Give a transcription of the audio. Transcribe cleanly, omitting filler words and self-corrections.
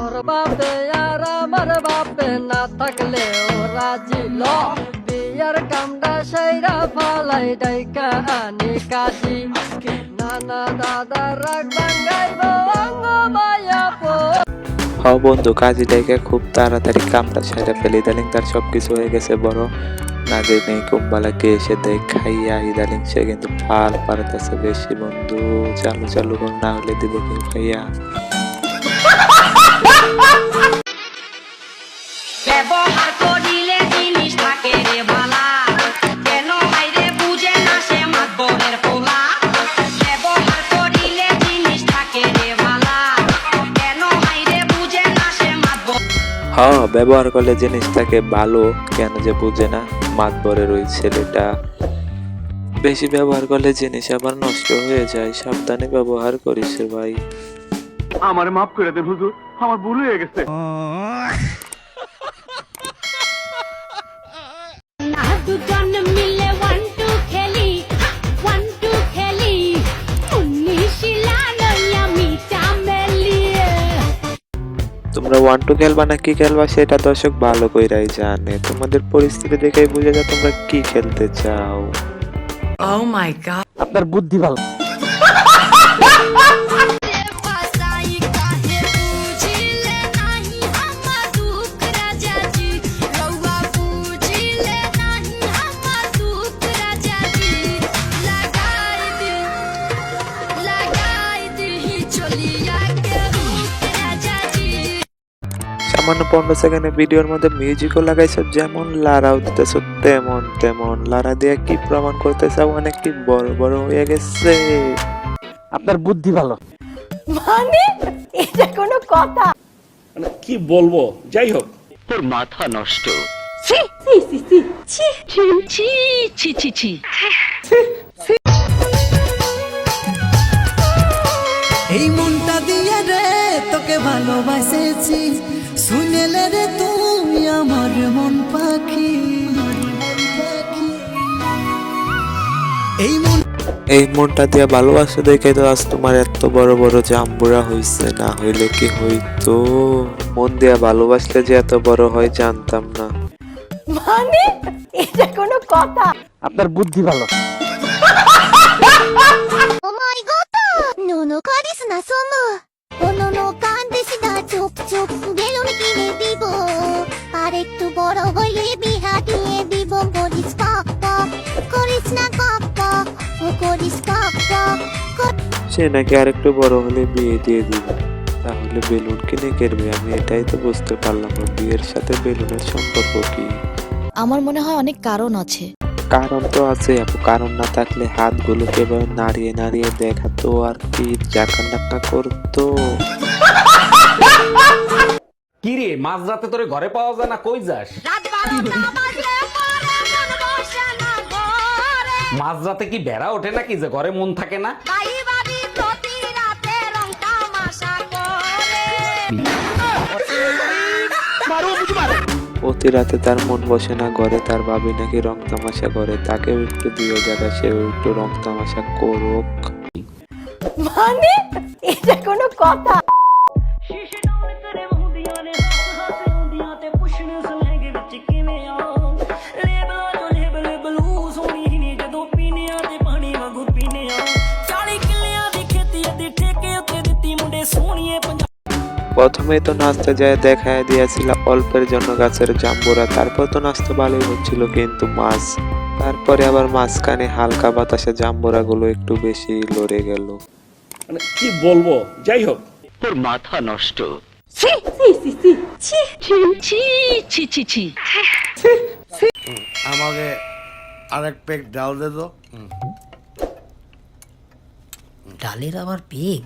তোর বাপে আর আমার বাপে না থাকলে ও রাজি ল বিয়ার কামটা সাইরা ফালাই ডাইকা আনি কাশি নানা দাদা রাগ বাঙ্গাইব অঙ্গ মায়া পো। হ বন্ধু, কাজী ডাইকা খুব তাড়াতাড়ি কামটা সেরে ফেলে। ইদানিং তার সবকিছু হয়ে গেছে বড়, না যে নেই কুম্বালাকে এসে দেয় খাইয়া। ইদানিং সে কিন্তু ফাল পারতেছে বেশি বন্ধু। চালু চালু কর, না হলে দিব কেউ খাইয়া। ব্যবহার করিলে জিনিস থাকে রে বালা, কেন হাইরে বুঝে না সে মাতবরের পোলা। ব্যবহার করিলে জিনিস থাকে রে বালা, কেন হাইরে বুঝে না সে মাতবর। হ্যাঁ, ব্যবহার করলে জিনিস থাকে ভালো, কেন যে বুঝে না মাতবরের ওই ছেলেটা। বেশি ব্যবহার করলে জিনিস আবার নষ্ট হয়ে যায়, সাবধানে ব্যবহার করিস রে ভাই। আমার মাফ করে দেন হুজুর, আমার ভুল হয়ে গেছে। না দুজন মিলে 1-2 খেলি 1-2 খেলি উনিশিলা নয়া মিটা মেলিয়ে। তোমরা 1-2 খেলবা না কি খেলবা সেটা দর্শক ভালো কইরাই জানে। তোমাদের পরিস্থিতি দেখেই বুঝে যায় তোমরা কি খেলতে চাও। Oh my god. আপনার বুদ্ধি ভালো। সামান্য 15 সেকেন্ডের ভিডিওর মধ্যে মিউজিকও লাগাইছো, যেমন লারাও দিতেছো তেমন তেমন। লারা দিয়ে কি প্রমাণ করতে চাও? অনেক কি বড় বড় হয়ে গেছে। আপনার বুদ্ধি ভালো। মানে এটা কোনো কথা? মানে কি বলবো, যাই হোক। ছি ছি ছি ছি ছি ছি ছি ছি ছি ছি। এই মনটা দিয়ে রে তোকে ভালোবাসেছি, শুনেলে রে তুই আমার মন পাখি। এই মনটা দিয়ে ভালোবাসা দেখে তো আজ তোমার এত বড় বড় জাম্বুরা হইছে, না হইলে কি হইতো? মন দিয়া ভালোবাসলে যে এত বড় হয় জানতাম না। মানে এটা কোনো কথা? আপনার বুদ্ধি ভালো। お前ごとののカリスナソムおののカンデシダチョプチョプゲロミキネビボパレットボロボリビハディエビボンボリスカッパコリスナカッパおコリスカッパ সে নাকি আরেকটু বড় হলে বিয়ে দিয়ে দিবে। তাহলে বেলুন কিনে কেরবে? আমি এটাই তো বুঝতে পারলাম না, বিয়ের সাথে বেলুনের সম্পর্ক কি? আমার মনে হয় অনেক কারণ আছে। কারণ তো আছে আপু, কারণ না থাকলে হাতগুলোকে এভাবে নাড়িয়ে নাড়িয়ে দেখাতো আর কি জাকান্নাটা করতো। কি রে, মাঝরাতে তোরে ঘরে পাওয়া যায় না, কই যাস? রাত 12টা বাজলে পরে মন বসে না ঘরে। মাঝরাতে কি বেড়া ওঠে নাকি যে ঘরে মন থাকে না? ভাই বাড়ি প্রতি রাতে রং তামাশা করে। প্রতি রাতে তার মন বসে না ঘরে, তার ভাবি নাকি রং তামাশা করে। তাকেও একটু দিও জায়গা, সেও একটু রং তামাশা করুক। মানে এটা কোনো কথা? প্রথমে তো নাচতে যায় দেখায় দিয়েছিল অল্পের জন্য গাছের জাম্বুরা, তারপর তো নাচতে ভালোই হচ্ছিল, কিন্তু মাছ তারপরে আবার মাঝখানে হালকা বাতাসে জাম্বুরা গুলো একটু বেশি লড়ে গেল। মানে কি বলবো, যাই হোক। ছি ছি ছি ছি ছি ছি ছি ছি ছি। আমাকে আরেক পেক ডাল দে তো। ডালের আবার পেগ?